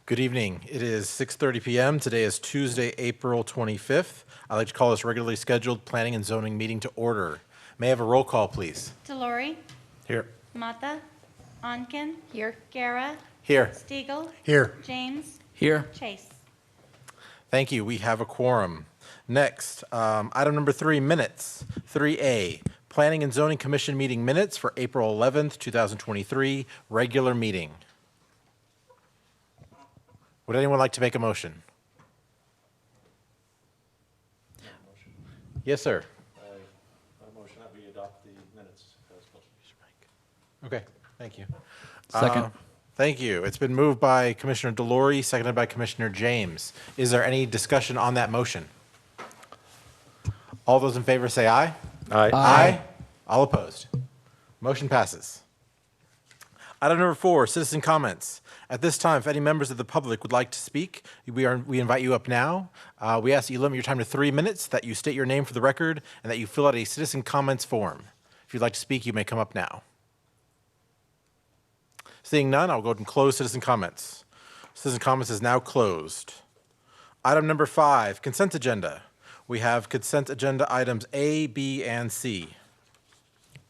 Good evening. It is 6:30 p.m. Today is Tuesday, April 25th. I'd like to call this regularly scheduled Planning and Zoning meeting to order. May I have a roll call, please? Delory, Here. Mata, Onken. Here. Guerra, Here. Stiegel. Here. James, Here. Chase. Thank you. We have a quorum. Next, item number 3, minutes. 3A, Planning and Zoning Commission meeting minutes for April 11th, 2023, regular meeting. Would anyone like to make a motion? Yes, sir. I motion that we adopt the minutes as posted. Okay, thank you. Second. Thank you. It's been moved by Commissioner Delory, seconded by Commissioner James. Is there any discussion on that motion? All those in favor say aye. Aye. Aye. All opposed. Motion passes. Item number 4, citizen comments. At this time, if any members of the public would like to speak, we invite you up now. We ask that you limit your time to 3 minutes, that you state your name for the record, and that you fill out a citizen comments form. If you'd like to speak, you may come up now. Seeing none, I'll go ahead and close citizen comments. Citizen comments is now closed. Item number 5, consent agenda. We have consent agenda items A, B, and C.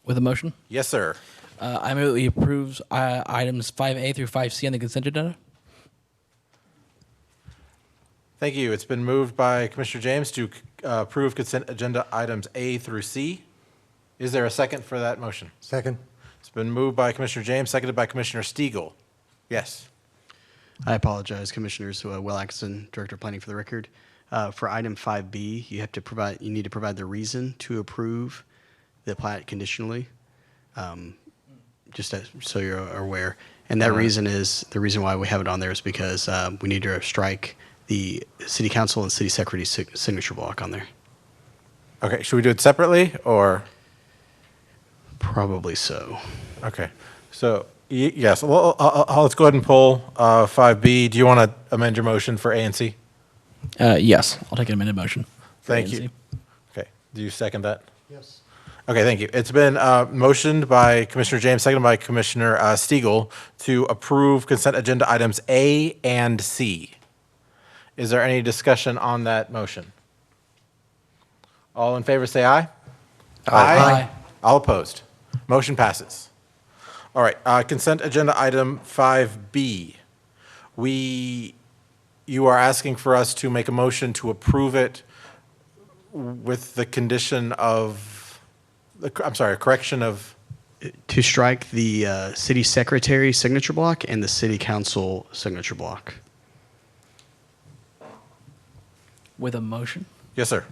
With a motion? Yes, sir. I move that we approve items 5A through 5C on the consent agenda. Thank you. It's been moved by Commissioner James to approve consent agenda items A through C. Is there a second for that motion? Second. It's been moved by Commissioner James, seconded by Commissioner Stiegel. Yes. I apologize, Commissioners. Will Atkinson, Director of Planning for the record. For item 5B, you need to provide the reason to approve the plat conditionally, so you're aware. And that reason is, the reason why we have it on there is because we need to strike the City Council and City Secretary's signature block on there. Okay, should we do it separately, or? Probably so. Okay, so, yes, well, let's go ahead and pull 5B. Do you want to amend your motion for A and C? Yes, I'll take an amended motion. for Thank A and you. C. Okay, do you second that? Yes. Okay, thank you. It's been motioned by Commissioner James, seconded by Commissioner Stiegel to approve consent agenda items A and C. Is there any discussion on that motion? All in favor say aye. Aye. All opposed. Motion passes. All right, consent agenda item 5B. You are asking for us to make a motion to approve it with the condition of, a correction of, To strike the City Secretary signature block and the City Council signature block. With a motion? yes, sir.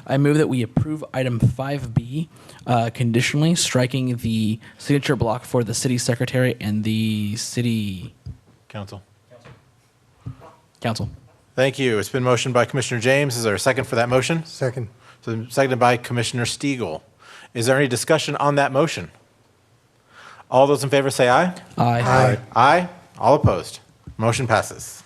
I move that we approve item 5B conditionally, striking the signature block for the city secretary and the city Council. council. Thank you. It's been motioned by Commissioner James. Is there a second for that motion? Second. So seconded by Commissioner Stiegel. Is there any discussion on that motion? All those in favor say aye. Aye. Aye. All opposed. Motion passes.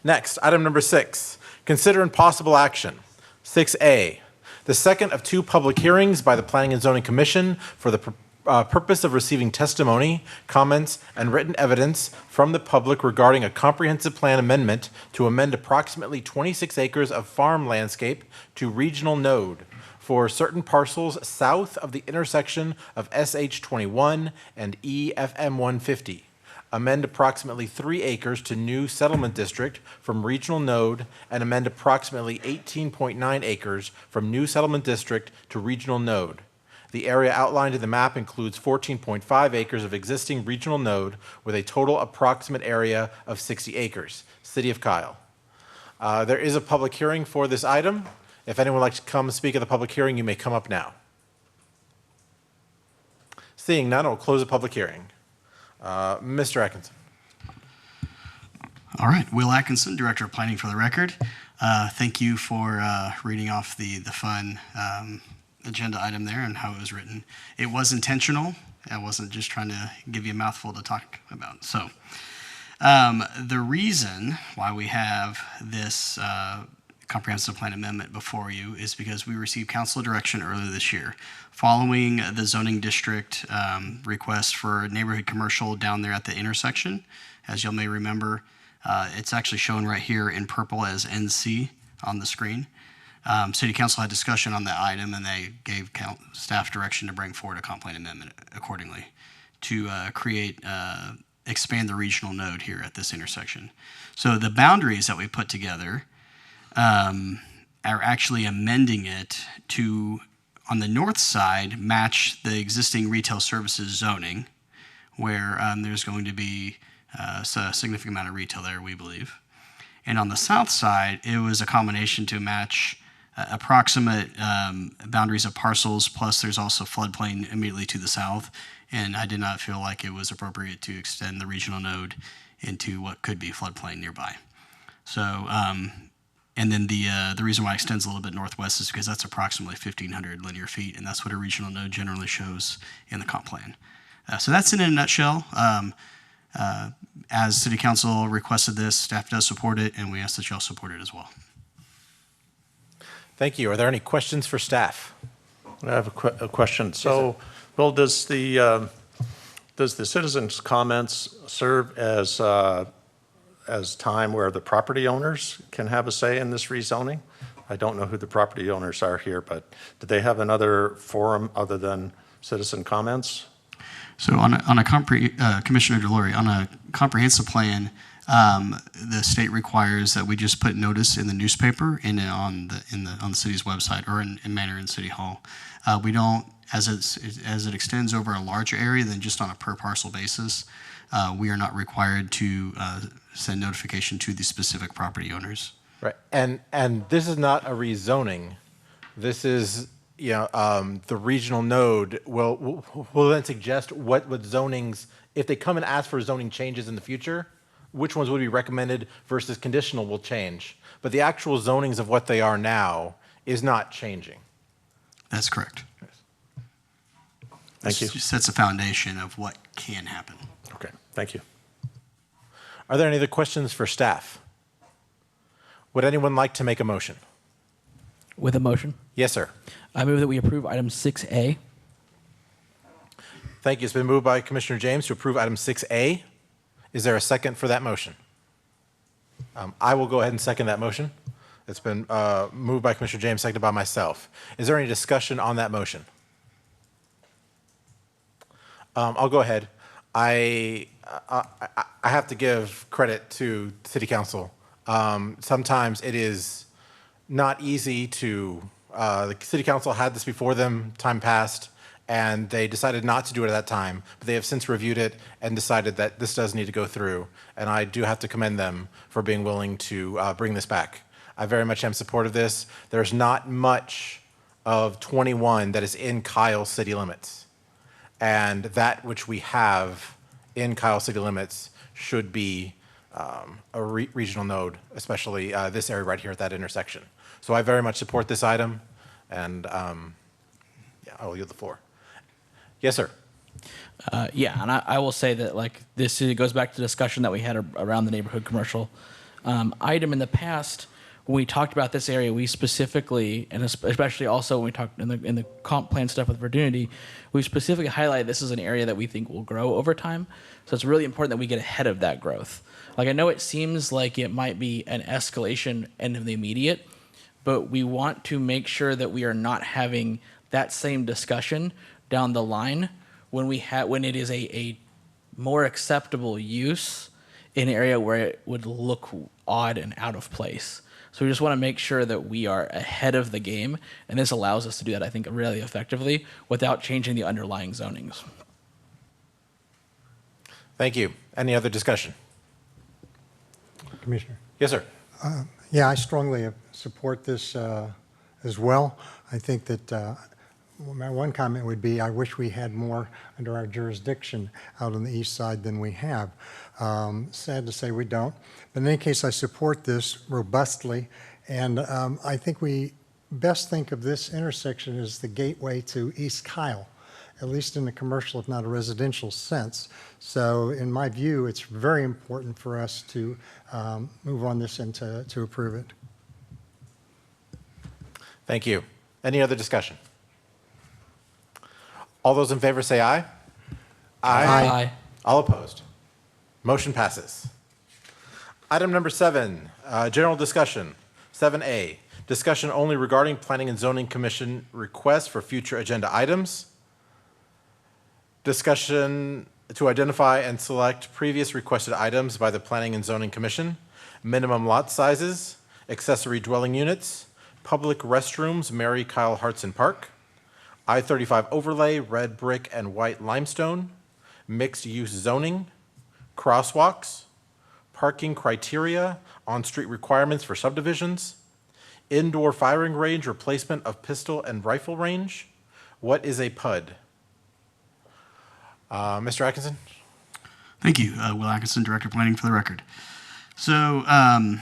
Next, item number 6, consider and possible action. 6A, the second of 2 public hearings by the Planning and Zoning Commission for the purpose of receiving testimony, comments, and written evidence from the public regarding a comprehensive plan amendment to amend approximately 26 acres of farm landscape to regional node for certain parcels south of the intersection of SH 21 and EFM 150. Amend approximately 3 acres to new settlement district from regional node and amend approximately 18.9 acres from new settlement district to regional node. The area outlined in the map includes 14.5 acres of existing regional node with a total approximate area of 60 acres. City of Kyle. There is a public hearing for this item. If anyone would like to come speak at the public hearing, you may come up now. Seeing none, I'll close the public hearing. Mr. Atkinson. All right, Will Atkinson, Director of Planning for the record. Thank you for reading off the fun agenda item there and how it was written. It was intentional. I wasn't just trying to give you a mouthful to talk about. So the reason why we have this comprehensive plan amendment before you is because we received council direction earlier this year following the zoning district request for neighborhood commercial down there at the intersection. As you may remember, It's actually shown right here in purple as NC on the screen. City Council had discussion on that item, and they gave staff direction to bring forward a comp plan amendment accordingly to expand the regional node here at this intersection. So the boundaries that we put together are actually amending it to, on the north side, match the existing retail services zoning, where there's going to be a significant amount of retail there, we believe. And on the south side, it was a combination to match approximate boundaries of parcels, plus there's also floodplain immediately to the south. And I did not feel like it was appropriate to extend the regional node into what could be floodplain nearby. So, and then the reason why it extends a little bit northwest is because that's approximately 1,500 linear feet, and that's what a regional node generally shows in the comp plan. So that's in a nutshell. As City Council requested this, staff does support it, and we ask that y'all support it as well. Thank you. Are there any questions for staff? I have a question. So, Bill, does the citizens' comments serve as time where the property owners can have a say in this rezoning? I don't know who the property owners are here, but do they have another forum other than citizen comments? So Commissioner DeLore, on a comprehensive plan, the state requires that we just put notice in the newspaper and on the city's website or in manner in City Hall. We don't, as it extends over a larger area than just on a per parcel basis, we are not required to send notification to the specific property owners. Right. And this is not a rezoning. This is, the regional node will then suggest what zonings, if they come and ask for zoning changes in the future, which ones would be recommended versus conditional will change. But the actual zonings of what they are now is not changing. That's correct. Thank you. It just sets a foundation of what can happen. Okay, thank you. Are there any other questions for staff? Would anyone like to make a motion? With a motion, Yes, sir. I move that we approve item 6A. Thank you. It's been moved by Commissioner James to approve item 6A. Is there a second for that motion? I will go ahead and second that motion. It's been moved by Commissioner James, seconded by myself. Is there any discussion on that motion? I'll go ahead. I have to give credit to City Council. Sometimes it is not easy to, the City Council had this before them, time passed, and they decided not to do it at that time, but they have since reviewed it and decided that this does need to go through, and I do have to commend them for being willing to bring this back. I very much am supportive of this. There's not much of 21 that is in Kyle city limits, and that which we have in Kyle city limits should be a regional node, especially this area right here at that intersection. So I very much support this item, and I will yield the floor. Yes, sir. Yeah, and I will say that this goes back to the discussion that we had around the neighborhood commercial item in the past. When we talked about this area, we specifically, and especially also when we talked in the comp plan stuff with Virginity, we specifically highlighted this is an area that we think will grow over time. So it's really important that we get ahead of that growth. I know it seems like it might be an escalation in the immediate, but we want to make sure that we are not having that same discussion down the line when it is a more acceptable use in an area where it would look odd and out of place. So we just want to make sure that we are ahead of the game, and this allows us to do that, I think, really effectively without changing the underlying zonings. Thank you. Any other discussion? Commissioner. Yes, sir. Yeah, I strongly support this as well. I think that my one comment would be I wish we had more under our jurisdiction out on the east side than we have. Sad to say we don't. But in any case, I support this robustly. And I think we best think of this intersection as the gateway to East Kyle, at least in a commercial, if not a residential sense. So in my view, it's very important for us to move on this and to approve it. Thank you. Any other discussion? All those in favor say aye. Aye. All opposed. Motion passes. Item number 7, general discussion. 7A, discussion only regarding Planning and Zoning Commission requests for future agenda items. Discussion to identify and select previous requested items by the Planning and Zoning Commission, minimum lot sizes, accessory dwelling units, public restrooms, Mary Kyle Hartson Park, I-35 overlay, red brick and white limestone, mixed-use zoning, crosswalks, parking criteria, on-street requirements for subdivisions, indoor firing range, replacement of pistol and rifle range. What is a PUD? Mr. Atkinson? Thank you. Will Atkinson, Director of Planning for the record. So I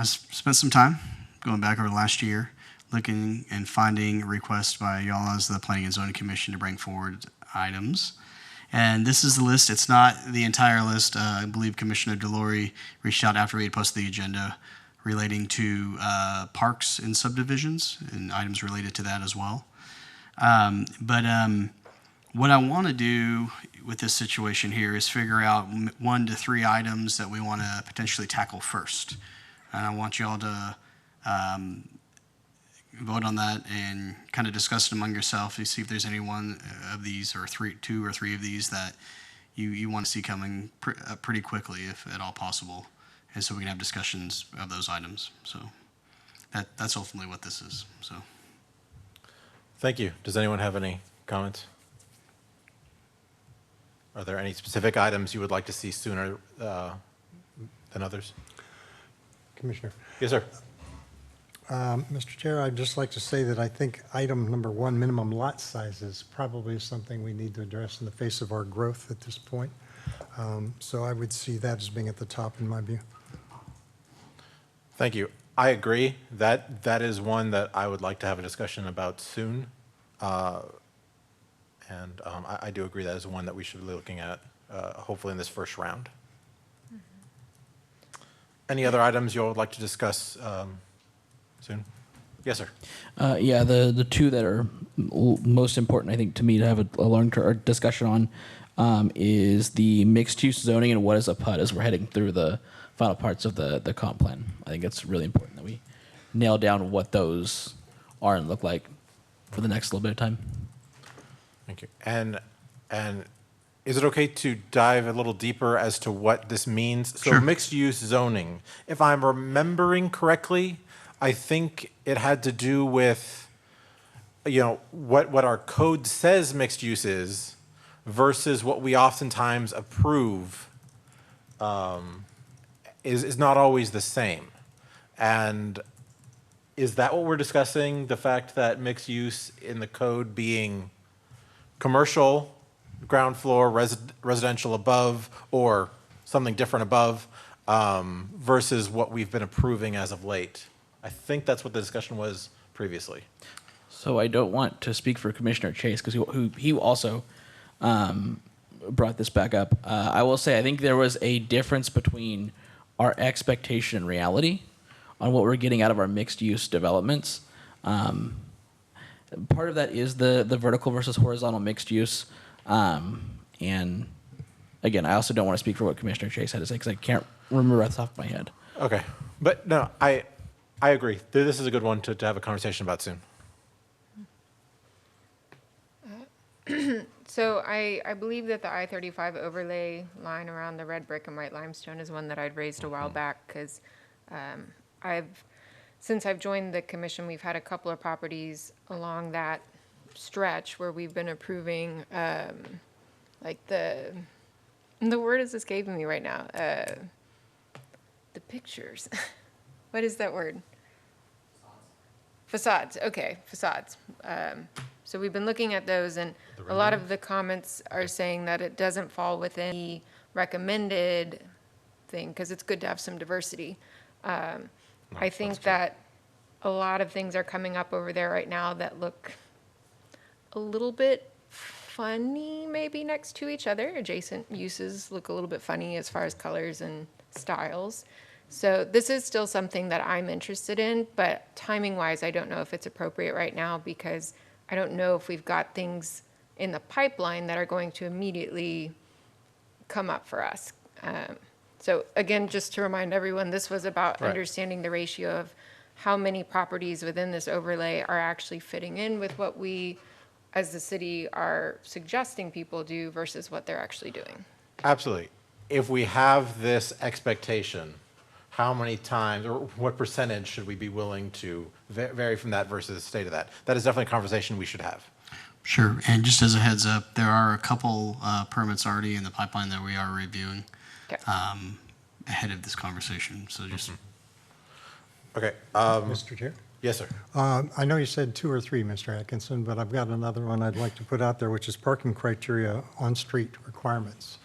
spent some time going back over the last year looking and finding requests by y'all as the Planning and Zoning Commission to bring forward items. And this is the list. It's not the entire list. I believe Commissioner Delory reached out after we had posted the agenda relating to parks and subdivisions and items related to that as well. What I want to do with this situation here is figure out 1 to 3 items that we want to potentially tackle first. And I want y'all to vote on that and kind of discuss it among yourself to see if there's any one of these or 2 or 3 of these that you want to see coming pretty quickly, if at all possible. And so we can have discussions of those items. So that's ultimately what this is. So. Thank you. Does anyone have any comments? Are there any specific items you would like to see sooner than others? Commissioner. Yes, sir. Mr. Chair, I'd just like to say that I think item number 1, minimum lot sizes, probably is something we need to address in the face of our growth at this point. So I would see that as being at the top in my view. Thank you. I agree. That is one that I would like to have a discussion about soon. I do agree that is one that we should be looking at, hopefully in this first round. Any other items you would like to discuss soon? Yes, sir. Yeah, the 2 that are most important, I think, to me to have a long discussion on is the mixed-use zoning and what is a PUD as we're heading through the final parts of the comp plan. I think it's really important that we nail down what those are and look like for the next little bit of time. Thank you. And is it okay to dive a little deeper as to what this means? So Sure. Mixed-use zoning, if I'm remembering correctly, I think it had to do with, what our code says mixed use is versus what we oftentimes approve is not always the same. And is that what we're discussing? The fact that mixed use in the code being commercial, ground floor, residential above, or something different above, versus what we've been approving as of late. I think that's what the discussion was previously. So I don't want to speak for Commissioner Chase because he also brought this back up. I will say I think there was a difference between our expectation and reality on what we're getting out of our mixed-use developments. Part of that is the vertical versus horizontal mixed use. And again, I also don't want to speak for what Commissioner Chase had to say because I can't remember off the top of my head. Okay. But no, I agree. This is a good one to have a conversation about soon. So I believe that the I-35 overlay line around the red brick and white limestone is one that I'd raised a while back because since I've joined the commission, we've had a couple of properties along that stretch where we've been approving, like the word is escaping me right now, the pictures. What is that word? Facades. Okay, facades. So we've been looking at those, and a lot of the comments are saying that it doesn't fall within the recommended thing because it's good to have some diversity. I think that a lot of things are coming up over there right now that look a little bit funny maybe next to each other. Adjacent uses look a little bit funny as far as colors and styles. So this is still something that I'm interested in, but timing-wise, I don't know if it's appropriate right now because I don't know if we've got things in the pipeline that are going to immediately come up for us. So again, just to remind everyone, this was about Right. understanding the ratio of how many properties within this overlay are actually fitting in with what we, as the city, are suggesting people do versus what they're actually doing. Absolutely. If we have this expectation, how many times, or what percentage should we be willing to vary from that versus the state of that? That is definitely a conversation we should have. Sure. And just as a heads up, there are a couple permits already in the pipeline that we are reviewing Okay. ahead of this conversation. So just Okay, Mr. Chair? yes, sir. I know you said 2 or 3, Mr. Atkinson, but I've got another one I'd like to put out there, which is parking criteria on street requirements.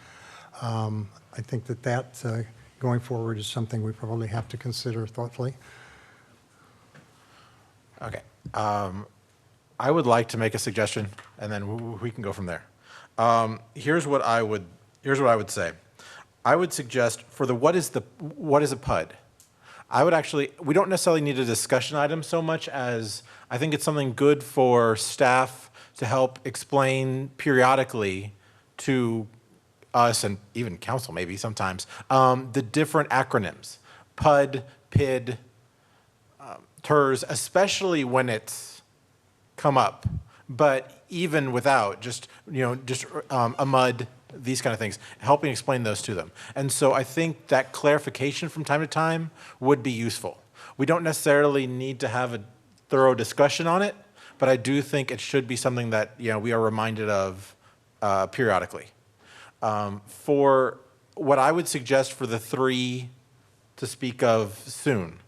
I think that going forward is something we probably have to consider thoughtfully. Okay. I would like to make a suggestion, and then we can go from there. Here's what I would say. I would suggest for the what is a PUD? I would actually, we don't necessarily need a discussion item so much as I think it's something good for staff to help explain periodically to us and even council maybe sometimes, the different acronyms, PUD, PID, TERS, especially when it's come up, but even without, just a MUD, these kind of things, helping explain those to them. And so I think that clarification from time to time would be useful. We don't necessarily need to have a thorough discussion on it, but I do think it should be something that we are reminded of periodically. For what I would suggest for the 3 to speak of soon,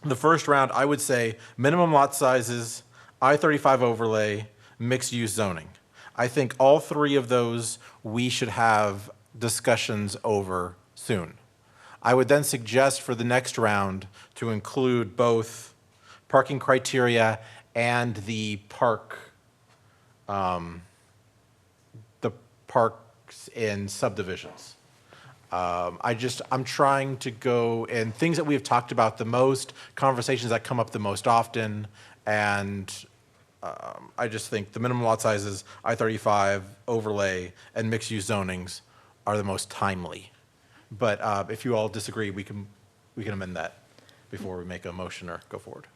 the first round, I would say minimum lot sizes, I-35 overlay, mixed-use zoning. I think all 3 of those we should have discussions over soon. I would then suggest for the next round to include both parking criteria and the parks in subdivisions. I'm trying to go in things that we have talked about the most, conversations that come up the most often, and I just think the minimum lot sizes, I-35 overlay, and mixed-use zonings are the most timely. But if you all disagree, we can amend that before we make a motion or go forward.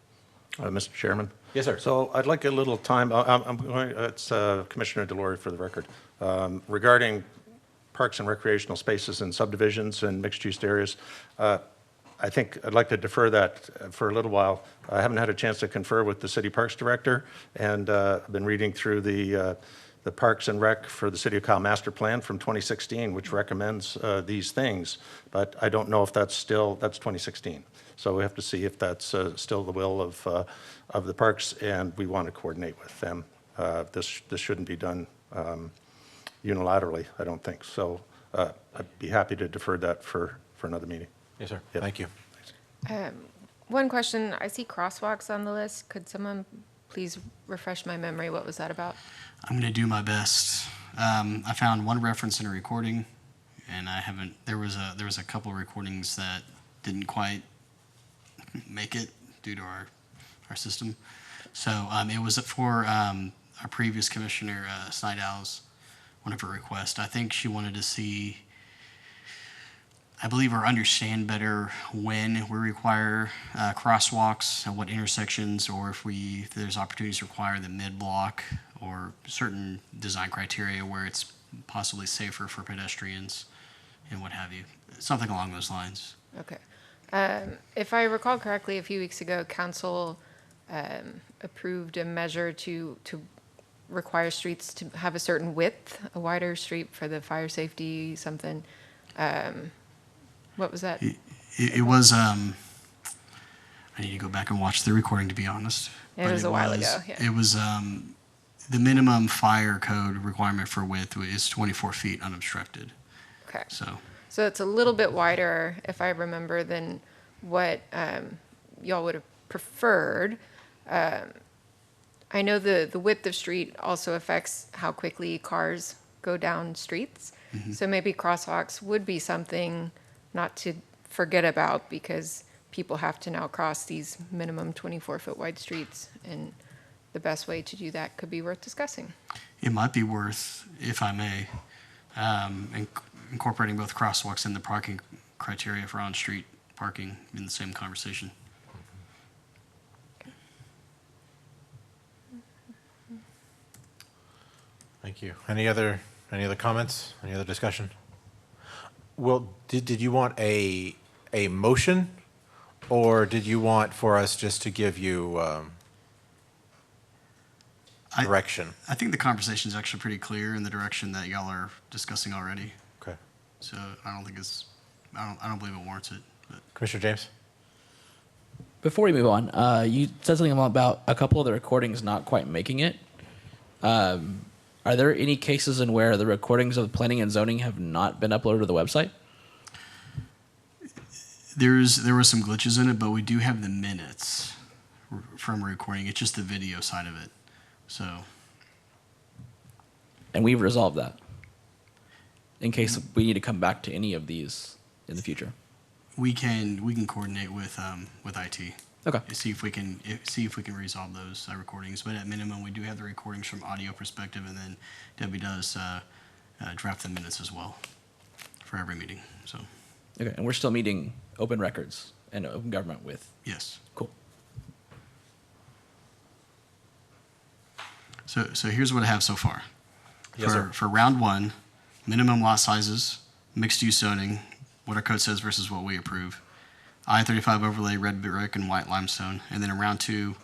Mr. Chairman? Yes, sir. So I'd like a little time, it's Commissioner Delory for the record, regarding parks and recreational spaces and subdivisions and mixed-use areas. I think I'd like to defer that for a little while. I haven't had a chance to confer with the City Parks Director, and I've been reading through the Parks and Rec for the City of Kyle Master Plan from 2016, which recommends these things, but I don't know if that's 2016. So we have to see if that's still the will of the parks, and we want to coordinate with them. This shouldn't be done unilaterally, I don't think. So I'd be happy to defer that for another meeting. Yes, sir. Yep. Thank you. One question, I see crosswalks on the list. Could someone please refresh my memory? What was that about? I'm going to do my best. I found one reference in a recording, and I haven't. There was a couple of recordings that didn't quite make it due to our system. So it was for our previous commissioner, Snydow's, one of her requests. I think she wanted to see, I believe, or understand better when we require crosswalks and what intersections, or if there's opportunities to require the mid-block or certain design criteria where it's possibly safer for pedestrians and what have you. Something along those lines. Okay. If I recall correctly, a few weeks ago, council approved a measure to require streets to have a certain width, a wider street for the fire safety, something. What was that? It was, I need to go back and watch the recording, to be honest. It was a while ago, yeah. It was, the minimum fire code requirement for width is 24 feet unobstructed. Okay. So it's a little bit wider, if I remember, than what y'all would have preferred. I know the width of street also affects how quickly cars go down streets. Mm-hmm. So maybe crosswalks would be something not to forget about, because people have to now cross these minimum 24-foot wide streets, and the best way to do that could be worth discussing. it might be worth, if I may, incorporating both crosswalks and the parking criteria for on-street parking in the same conversation. Thank you. Any other comments? Any other discussion? Well, did you want a motion, or did you want for us just to give you direction? I think the conversation is actually pretty clear in the direction that y'all are discussing already. Okay. So I don't think I don't believe it warrants it. But. Commissioner James? Before we move on, you said something about a couple of the recordings not quite making it. Are there any cases in where the recordings of planning and zoning have not been uploaded to the website? There were some glitches in it, but we do have the minutes from a recording. It's just the video side of it. So. And we've resolved that in case we need to come back to any of these in the future. We can coordinate with IT. Okay. See if we can resolve those recordings. But at minimum, we do have the recordings from audio perspective, and then Debbie does draft the minutes as well for every meeting. So. Okay, and we're still meeting open records and open government with. Yes. Cool. So here's what I have so far. Yes, sir. For round one, minimum lot sizes, mixed use zoning, what our code says versus what we approve. I-35 overlay, red brick and white limestone. And then in round two,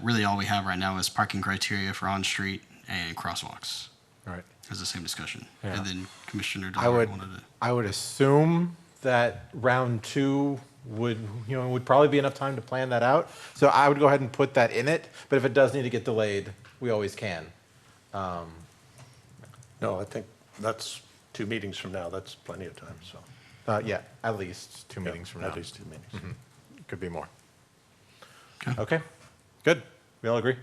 really all we have right now is parking criteria for on-street and crosswalks. All right. It's the same discussion. Yeah. And then Commissioner I Dillard would wanted to. I would assume that round two would probably be enough time to plan that out. So I would go ahead and put that in it. But if it does need to get delayed, we always can. No, I think that's 2 meetings from now. That's plenty of time, so. Yeah, at least 2 meetings from now. At least 2 meetings. Could be more. Okay. Okay, good. We all agree?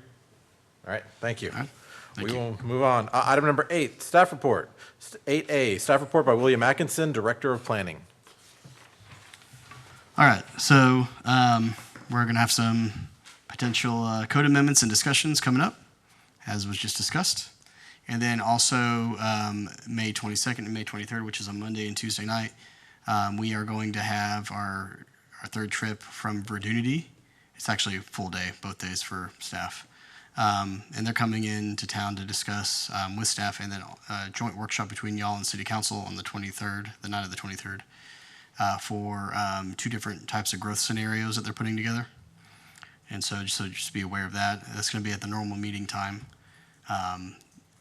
All right, thank you. All right, thank We you. will move on. Item number 8, staff report. 8A, staff report by William Atkinson, Director of Planning. All right, so we're going to have some potential code amendments and discussions coming up, as was just discussed. And then also May 22nd and May 23rd, which is a Monday and Tuesday night, we are going to have our third trip from Verdunity. It's actually a full day, both days for staff. And they're coming into town to discuss with staff, and then a joint workshop between y'all and City Council on the 23rd, the night of the 23rd, for 2 different types of growth scenarios that they're putting together. And so just be aware of that. That's going to be at the normal meeting time.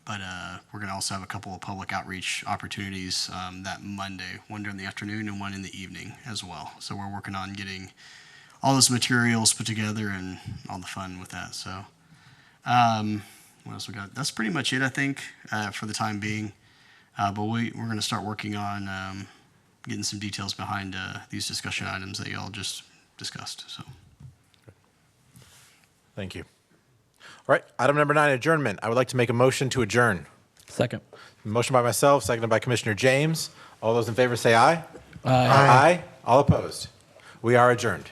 But we're going to also have a couple of public outreach opportunities that Monday, one during the afternoon and one in the evening as well. So we're working on getting all those materials put together and all the fun with that. So what else we got? That's pretty much it, I think, for the time being. But we're going to start working on getting some details behind these discussion items that y'all just discussed. So. Thank you. All right, item number 9, adjournment. I would like to make a motion to adjourn. Second. Motion by myself, seconded by Commissioner James. All those in favor say aye. Aye. Aye. All opposed. We are adjourned.